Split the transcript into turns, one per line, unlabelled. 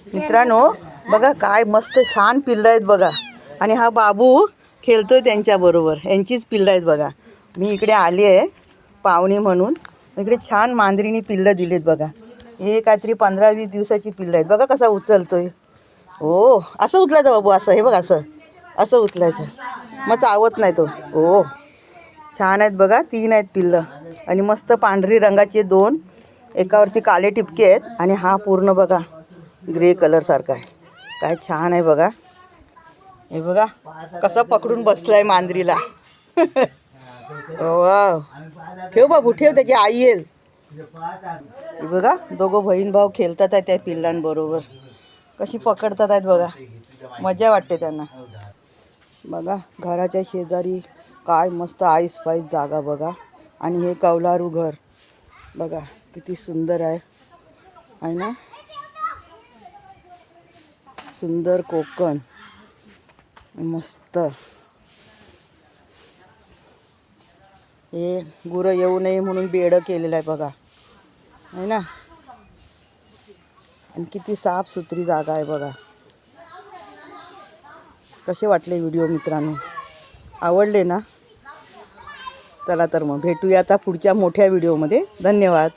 मित्रांनो बघा काय मस्त छान पिल्लं आहेत बघा. आणि हा बाबू खेळतोय त्यांच्याबरोबर. यांचीच पिल्लं आहेत बघा. मी इकडे आली आहे पाहुणे म्हणून. इकडे छान मांजरीनी पिल्लं दिलेत बघा. हे काहीतरी 15-20 दिवसाची पिल्लं आहेत. बघा कसा उचलतोय. हो असं उचलायचं बाबू, असं हे बघ असं असं उचलायचं, मग चावत नाही तो. हो छान आहेत बघा. 3 आहेत पिल्लं आणि मस्त पांढरी रंगाचे 2, एकावरती काळे टिपके आहेत आणि हा पूर्ण बघा ग्रे कलर सारखा आहे. काय छान आहे बघा. हे बघा कसं पकडून बसलाय मांजरीला. वाव, ठेव बाबू ठेव, त्याची आई येईल. हे बघा दोघं बहीण भाऊ खेळतात आहे त्या पिल्लांबरोबर. कशी पकडतात आहेत बघा, मजा वाटते त्यांना. बघा घराच्या शेजारी काय मस्त आईस पाईस जागा बघा. आणि हे कौलारू घर बघा किती सुंदर आहे ना. सुंदर कोकण मस्त. हे गुरं येऊ नये म्हणून बेडं केलेलं आहे बघा, आहे ना. आणि किती साफसुथरी जागा आहे बघा. कसे वाटले व्हिडिओ मित्रांनो, आवडले ना. चला तर मग भेटूया आता पुढच्या मोठ्या व्हिडिओमध्ये. धन्यवाद.